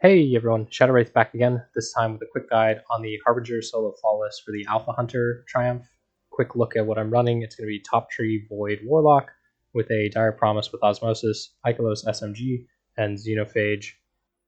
Hey everyone, Shadowwraith back again, this time with a quick guide on the Harbinger solo flawless for the Alpha Hunter Triumph. Quick look at what I'm running. It's going to be Top Tree Void Warlock with a Dire Promise with Osmosis, Ikelos SMG, and Xenophage.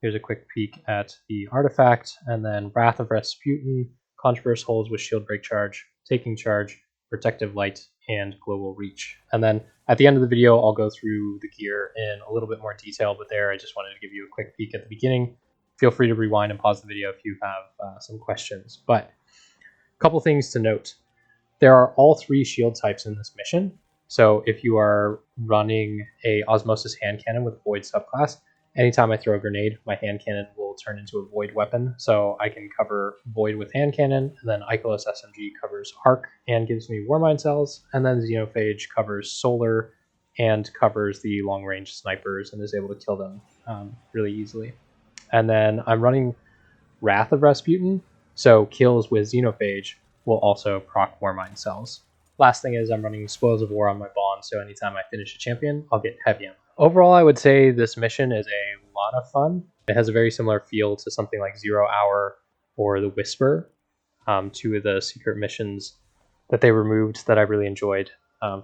Here's a quick peek at the artifact, and then Wrath of Rasputin, Controverse Holds with Shield Break Charge, Taking Charge, Protective Light, and Global Reach. And then at the end of the video, I'll go through the gear in a little bit more detail, but there I just wanted to give you a quick peek at the beginning. Feel free to rewind and pause the video if you have some questions. But a couple things to note. There are all three shield types in this mission. So if you are running a Osmosis hand cannon with Void subclass, anytime I throw a grenade, my hand cannon will turn into a Void weapon. So I can cover Void with hand cannon, and then Ikelos SMG covers Arc and gives me Warmind cells, and then Xenophage covers Solar and covers the long-range snipers and is able to kill them really easily. And then I'm running Wrath of Rasputin, so kills with Xenophage will also proc Warmind cells. Last thing is I'm running Spoils of War on my Bond, so anytime I finish a champion, I'll get heavy ammo. Overall, I would say this mission is a lot of fun. It has a very similar feel to something like 0 Hour or The Whisper, two of the secret missions that they removed that I really enjoyed.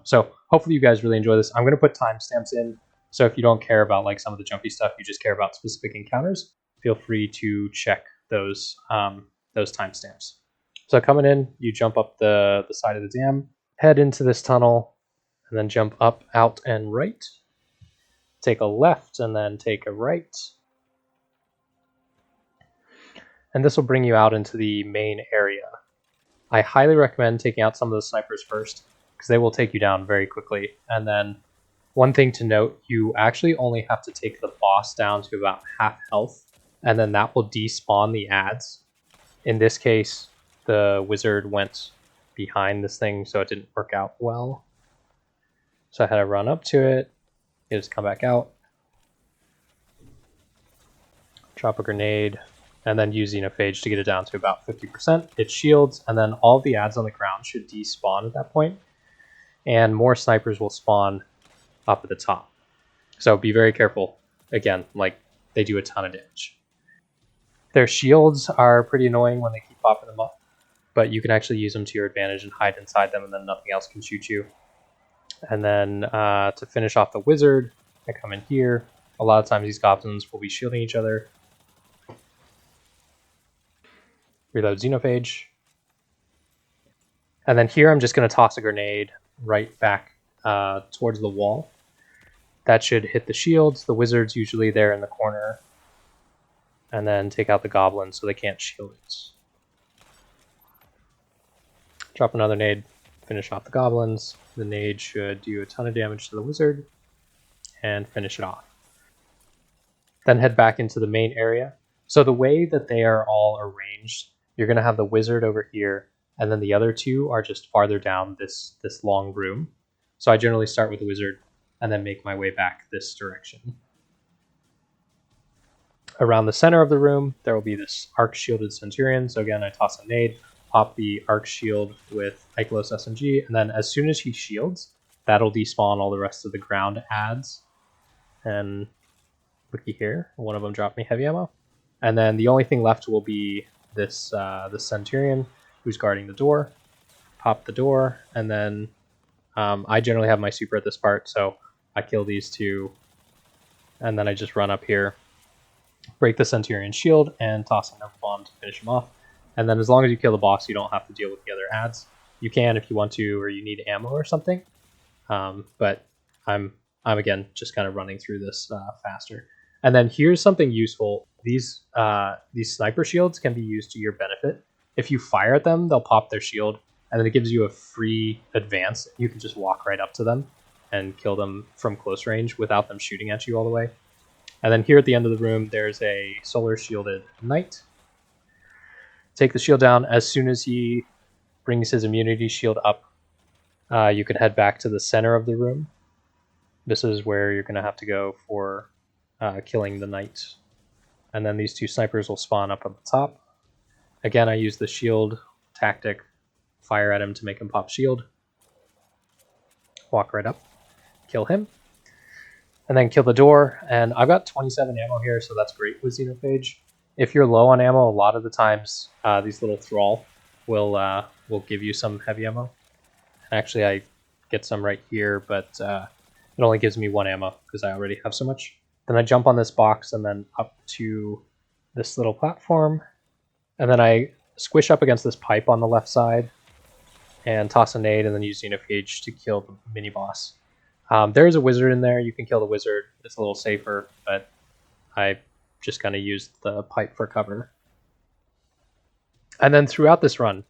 So hopefully you guys really enjoy this. I'm going to put timestamps in. So if you don't care about like some of the jumpy stuff, you just care about specific encounters, feel free to check those timestamps. So coming in, you jump up the side of the dam, head into this tunnel, and then jump up, out, and right. Take a left and then take a right. And this will bring you out into the main area. I highly recommend taking out some of the snipers first, because they will take you down very quickly. And then one thing to note, you actually only have to take the boss down to about half health, and then that will despawn the ads. In this case, the wizard went behind this thing, so it didn't work out well. So I had to run up to it, you just come back out, drop a grenade, and then use Xenophage to get it down to about 50%. It shields, and then all the ads on the ground should despawn at that point, and more snipers will spawn up at the top. So be very careful. Again, like, they do a ton of damage. Their shields are pretty annoying when they keep popping them up, but you can actually use them to your advantage and hide inside them, and then nothing else can shoot you. And then to finish off the wizard, I come in here. A lot of times these goblins will be shielding each other. Reload Xenophage. And then here I'm just going to toss a grenade right back towards the wall. That should hit the shields. The wizard's usually there in the corner. And then take out the goblin so they can't shield it. Drop another nade, finish off the goblins. The nade should do a ton of damage to the wizard and finish it off. Then head back into the main area. So the way that they are all arranged, you're going to have the wizard over here, and then the other two are just farther down this long room. So I generally start with the wizard and then make my way back this direction. Around the center of the room, there will be this arc-shielded Centurion. So again, I toss a nade, pop the arc shield with Ikelos SMG, and then as soon as he shields, that'll despawn all the rest of the ground ads. And looky here, one of them dropped me heavy ammo. And then the only thing left will be this Centurion who's guarding the door. Pop the door, and then I generally have my super at this part, so I kill these two, and then I just run up here, break the Centurion shield, and toss another bomb to finish him off. And then as long as you kill the boss, you don't have to deal with the other ads. You can if you want to, or you need ammo or something. But I'm again just kind of running through this faster. And then here's something useful. These sniper shields can be used to your benefit. If you fire at them, they'll pop their shield, and then it gives you a free advance. You can just walk right up to them and kill them from close range without them shooting at you all the way. And then here at the end of the room, there's a solar shielded knight. Take the shield down. As soon as he brings his immunity shield up, you can head back to the center of the room. This is where you're going to have to go for killing the knight. And then these two snipers will spawn up at the top. Again, I use the shield tactic, fire at him to make him pop shield. Walk right up, kill him. and then kill the door. And I've got 27 ammo here, so that's great with Xenophage. If you're low on ammo, a lot of the times these little thrall will give you some heavy ammo. Actually, I get some right here, but it only gives me 1 ammo because I already have so much. Then I jump on this box and then up to this little platform, and then I squish up against this pipe on the left side and toss a nade and then use Xenophage to kill the mini boss. There is a wizard in there. You can kill the wizard. It's a little safer, but I just kind of used the pipe for cover. And then throughout this run,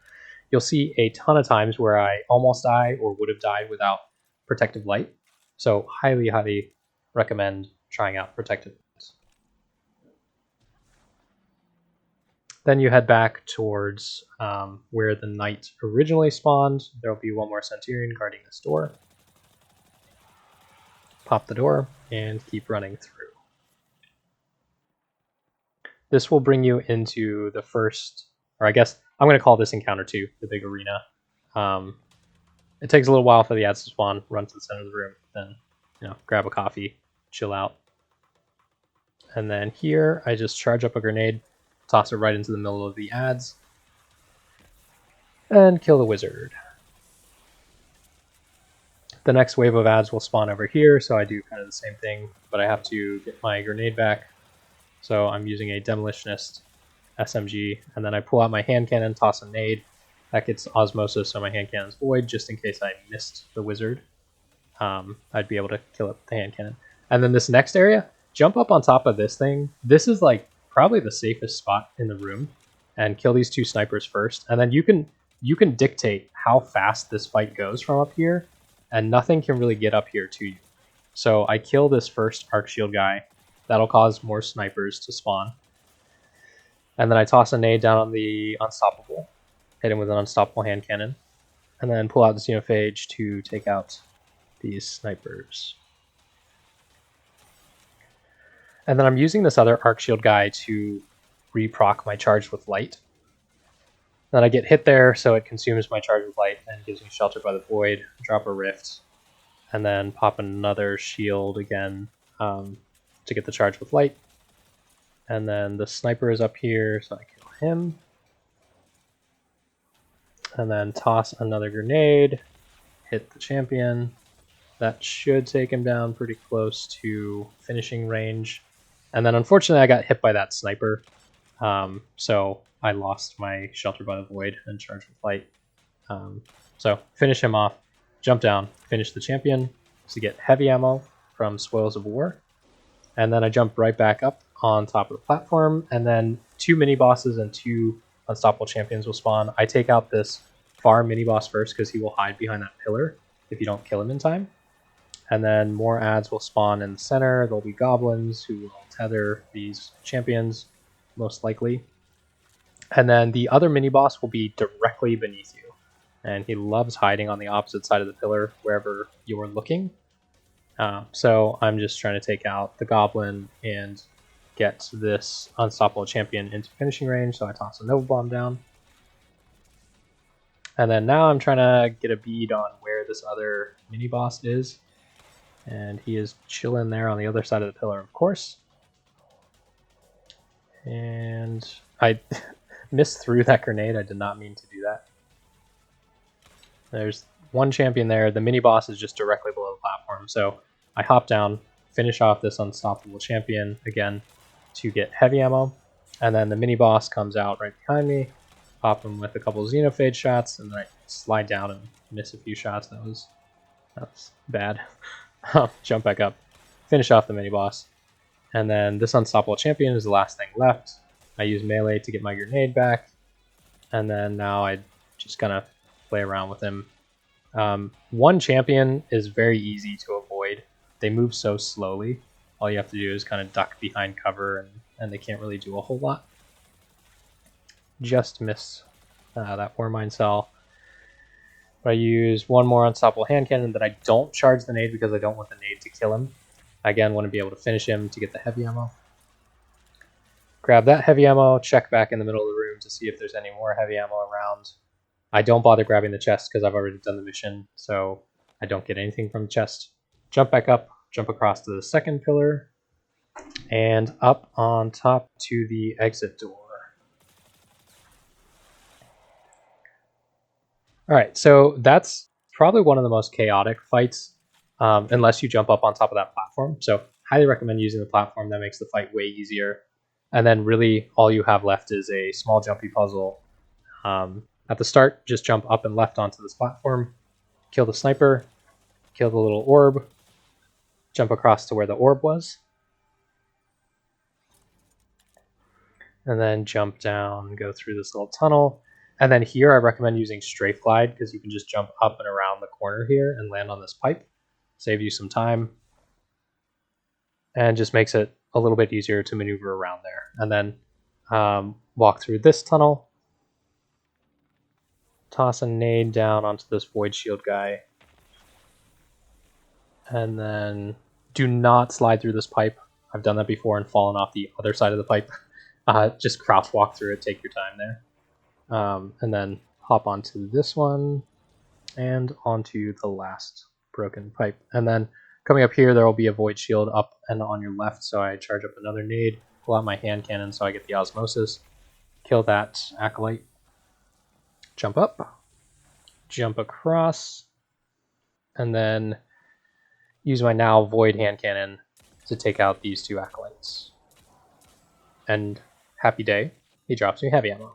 you'll see a ton of times where I almost die or would have died without Protective Light. So highly, highly recommend trying out Protective Light. Then you head back towards where the knight originally spawned. There will be one more Centurion guarding this door. Pop the door and keep running through. This will bring you into the first, or I guess I'm going to call this encounter 2, the big arena. It takes a little while for the ads to spawn. Run to the center of the room, then grab a coffee, chill out. And then here I just charge up a grenade, toss it right into the middle of the ads, and kill the wizard. The next wave of ads will spawn over here, so I do kind of the same thing, but I have to get my grenade back. So I'm using a Demolitionist SMG, and then I pull out my hand cannon, toss a nade. That gets Osmosis, so my hand cannon's void, just in case I missed the wizard. I'd be able to kill it with the hand cannon. And then this next area, jump up on top of this thing. This is like probably the safest spot in the room, and kill these 2 snipers first. And then you can dictate how fast this fight goes from up here, and nothing can really get up here to you. So I kill this first arc shield guy. That'll cause more snipers to spawn. And then I toss a nade down on the Unstoppable, hit him with an Unstoppable hand cannon, and then pull out the Xenophage to take out these snipers. And then I'm using this other arc shield guy to reproc my charge with light. Then I get hit there, so it consumes my charge with light and gives me shelter by the void, drop a rift, and then pop another shield again to get the charge with light. And then the sniper is up here, so I kill him. And then toss another grenade, hit the champion. That should take him down pretty close to finishing range. And then unfortunately I got hit by that sniper, so I lost my shelter by the void and charge with light. So finish him off, jump down, finish the champion to get heavy ammo from Spoils of War. And then I jump right back up on top of the platform, and then 2 mini bosses and 2 unstoppable champions will spawn. I take out this far mini boss first because he will hide behind that pillar if you don't kill him in time. And then more ads will spawn in the center. There'll be goblins who will tether these champions, most likely. And then the other mini boss will be directly beneath you. And he loves hiding on the opposite side of the pillar wherever you're looking. So I'm just trying to take out the goblin and get this unstoppable champion into finishing range. So I toss a Nova Bomb down. And then now I'm trying to get a bead on where this other mini boss is. And he is chilling there on the other side of the pillar, of course. And I missed through that grenade. I did not mean to do that. There's one champion there. The mini boss is just directly below the platform. So I hop down, finish off this unstoppable champion again to get heavy ammo. And then the mini boss comes out right behind me. Pop him with a couple Xenophage shots, and then I slide down and miss a few shots. That was bad. Jump back up, finish off the mini boss, and then this unstoppable champion is the last thing left. I use melee to get my grenade back, and then now I just kind of play around with him. One champion is very easy to avoid. They move so slowly. All you have to do is kind of duck behind cover, and they can't really do a whole lot. Just miss that War Mine Cell. I use one more unstoppable hand cannon that I don't charge the nade because I don't want the nade to kill him. I again want to be able to finish him to get the heavy ammo. Grab that heavy ammo, check back in the middle of the room to see if there's any more heavy ammo around. I don't bother grabbing the chest because I've already done the mission, so I don't get anything from the chest. Jump back up, jump across to the second pillar, and up on top to the exit door. Alright, so that's probably one of the most chaotic fights, unless you jump up on top of that platform. So highly recommend using the platform. That makes the fight way easier. And then really all you have left is a small jumpy puzzle. At the start, just jump up and left onto this platform, kill the sniper, kill the little orb, jump across to where the orb was, and then jump down, go through this little tunnel. And then here I recommend using Strafe Glide because you can just jump up and around the corner here and land on this pipe. Save you some time. And just makes it a little bit easier to maneuver around there. And then walk through this tunnel. Toss a nade down onto this Void Shield guy. And then do not slide through this pipe. I've done that before and fallen off the other side of the pipe. Just crouch walk through it, take your time there. And then hop onto this one and onto the last broken pipe. And then coming up here, there will be a Void Shield up and on your left, so I charge up another nade, pull out my hand cannon so I get the Osmosis, kill that Acolyte, jump up, jump across, and then use my now Void hand cannon to take out these two Acolytes. And happy day, he drops me heavy ammo.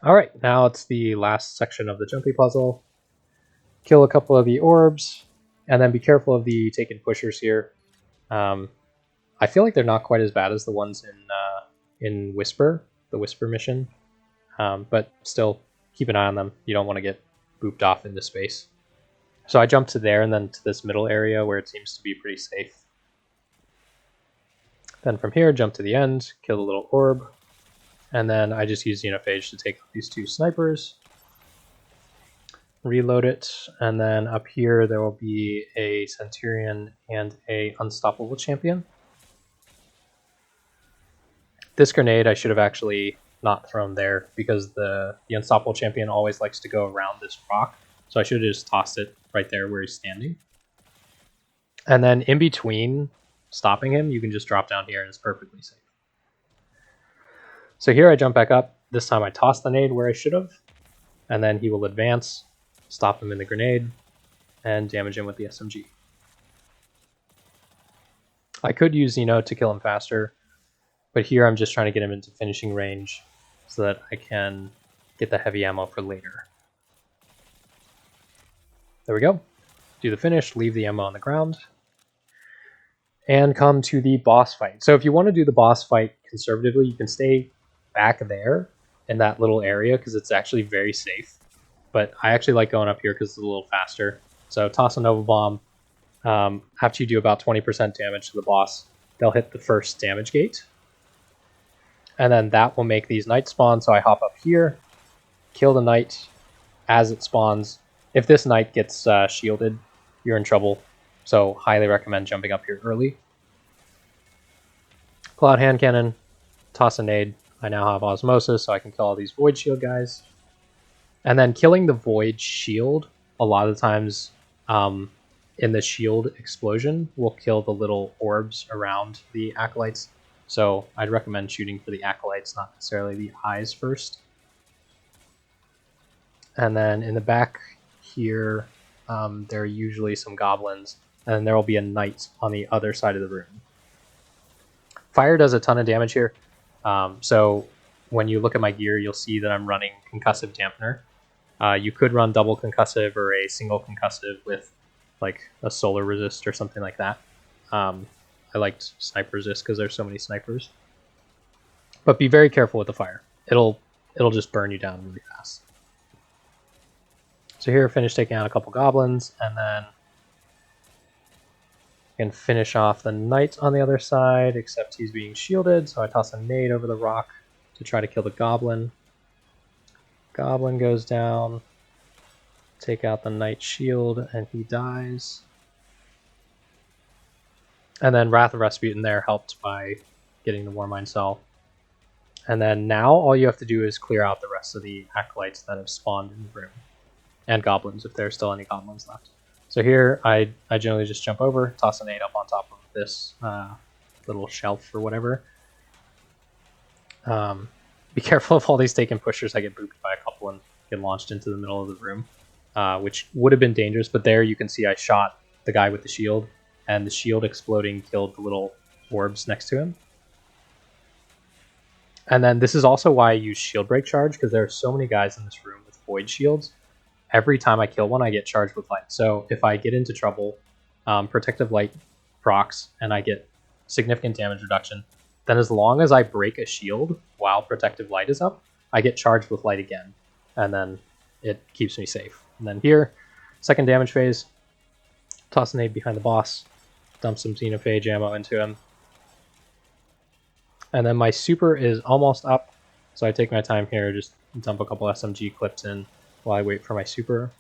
Alright, now it's the last section of the Jumpy Puzzle. Kill a couple of the orbs, and then be careful of the taken pushers here. I feel like they're not quite as bad as the ones in Whisper, the Whisper mission. But still, keep an eye on them. You don't want to get booped off into space. So I jump to there and then to this middle area where it seems to be pretty safe. Then from here, jump to the end, kill the little orb. And then I just use Xenophage to take out these two snipers. Reload it, and then up here there will be a Centurion and a Unstoppable Champion. This grenade I should have actually not thrown there because the Unstoppable Champion always likes to go around this rock, so I should have just tossed it right there where he's standing. And then in between stopping him, you can just drop down here and it's perfectly safe. So here I jump back up. This time I toss the nade where I should have, and then he will advance, stop him in the grenade, and damage him with the SMG. I could use Xeno to kill him faster, but here I'm just trying to get him into finishing range so that I can get the heavy ammo for later. There we go. Do the finish, leave the ammo on the ground, and come to the boss fight. So if you want to do the boss fight conservatively, you can stay back there in that little area because it's actually very safe. But I actually like going up here because it's a little faster. So toss a Nova Bomb. After you do about 20% damage to the boss, they'll hit the first damage gate. And then that will make these knights spawn. So I hop up here, kill the knight as it spawns. If this knight gets shielded, you're in trouble. So highly recommend jumping up here early. Pull out hand cannon, toss a nade. I now have Osmosis, so I can kill all these Void Shield guys. And then killing the Void Shield, a lot of times in the shield explosion, will kill the little orbs around the Acolytes. So I'd recommend shooting for the Acolytes, not necessarily the eyes first. And then in the back here, there are usually some goblins, and then there will be a knight on the other side of the room. Fire does a ton of damage here. So when you look at my gear, you'll see that I'm running Concussive Dampener. You could run double concussive or a single concussive with like a solar resist or something like that. I liked sniper resist because there's so many snipers. But be very careful with the fire. It'll just burn you down really fast. So here, finish taking out a couple goblins, and then you can finish off the knight on the other side, except he's being shielded, so I toss a nade over the rock to try to kill the goblin. Goblin goes down, take out the knight shield, and he dies. And then Wrath of Rasputin there helped by getting the Warmind Cell. And then now all you have to do is clear out the rest of the Acolytes that have spawned in the room. And goblins, if there's still any goblins left. So here, I generally just jump over, toss a nade up on top of this little shelf or whatever. Be careful of all these taken pushers. I get booped by a couple and get launched into the middle of the room, which would have been dangerous. But there you can see I shot the guy with the shield, and the shield exploding killed the little orbs next to him. And then this is also why I use shield break charge, because there are so many guys in this room with void shields. Every time I kill one, I get charged with light. So if I get into trouble, protective light procs, and I get significant damage reduction, then as long as I break a shield while protective light is up, I get charged with light again, and then it keeps me safe. And then here, second damage phase, toss an aid behind the boss, dump some Xenophage ammo into him. And then my super is almost up, so I take my time here, just dump a couple SMG clips in while I wait for my super.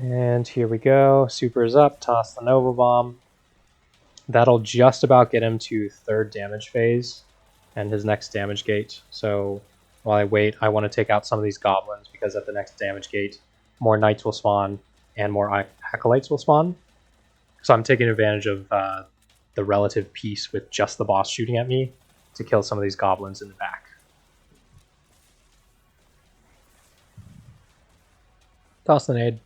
And here we go, super is up, toss the Nova Bomb. That'll just about get him to third damage phase and his next damage gate. So while I wait, I want to take out some of these goblins, because at the next damage gate, more knights will spawn and more acolytes will spawn. So I'm taking advantage of the relative peace with just the boss shooting at me to kill some of these goblins in the back. Toss the nade.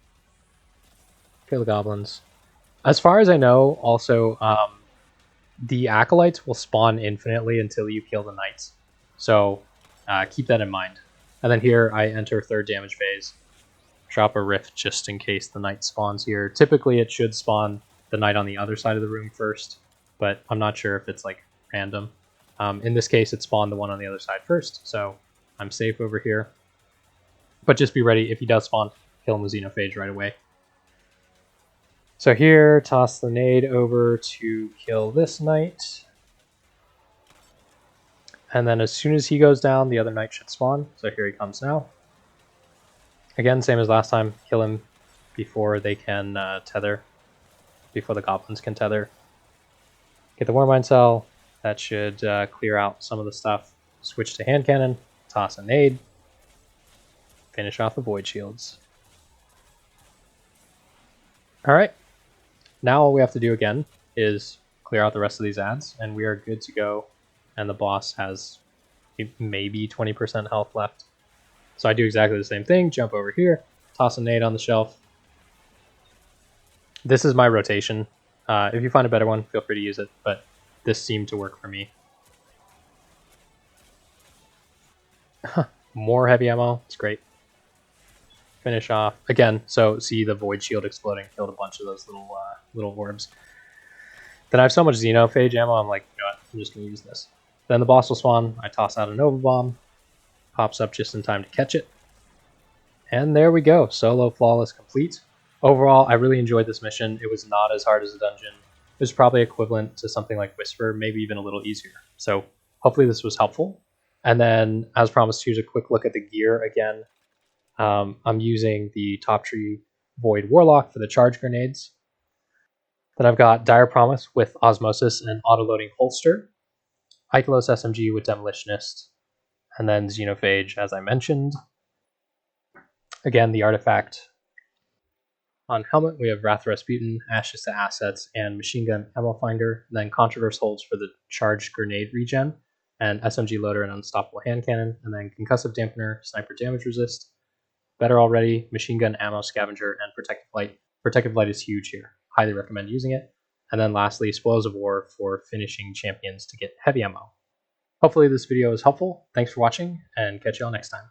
Kill the goblins. As far as I know, also, the acolytes will spawn infinitely until you kill the knights. So keep that in mind. And then here I enter third damage phase. Drop a rift just in case the knight spawns here. Typically it should spawn the knight on the other side of the room first, but I'm not sure if it's like random. In this case, it spawned the one on the other side first, so I'm safe over here. But just be ready, if he does spawn, kill him with Xenophage right away. So here, toss the nade over to kill this knight. And then as soon as he goes down, the other knight should spawn. So here he comes now. Again, same as last time, kill him before they can tether, before the goblins can tether. Get the Warmind Cell. That should clear out some of the stuff. Switch to hand cannon, toss a nade, finish off the void shields. All right. Now all we have to do again is clear out the rest of these ads, and we are good to go. And the boss has maybe 20% health left. So I do exactly the same thing. Jump over here, toss a nade on the shelf. This is my rotation. If you find a better one, feel free to use it, but this seemed to work for me. More heavy ammo. It's great. Finish off again. So see the void shield exploding, killed a bunch of those little orbs. Then I have so much Xenophage ammo, I'm like, you know what, I'm just gonna use this. Then the boss will spawn. I toss out a Nova Bomb, pops up just in time to catch it, and there we go. Solo flawless complete. Overall, I really enjoyed this mission. It was not as hard as a dungeon. It was probably equivalent to something like Whisper, maybe even a little easier. So hopefully this was helpful. And then, as promised, here's a quick look at the gear again. I'm using the Top Tree Void Warlock for the charge grenades. Then I've got Dire Promise with Osmosis and auto-loading holster. Ikelos SMG with Demolitionist. And then Xenophage, as I mentioned. Again, the artifact. On helmet, we have Wrath Rasputin, Ashes to Assets, and Machine Gun Ammo Finder. And then Controverse holds for the charged grenade regen, and SMG loader and Unstoppable Hand Cannon. And then Concussive Dampener, Sniper Damage Resist. Better Already, Machine Gun Ammo Scavenger, and Protective Light. Protective Light is huge here. Highly recommend using it. And then lastly, Spoils of War for finishing champions to get heavy ammo. Hopefully this video was helpful. Thanks for watching, and catch you all next time.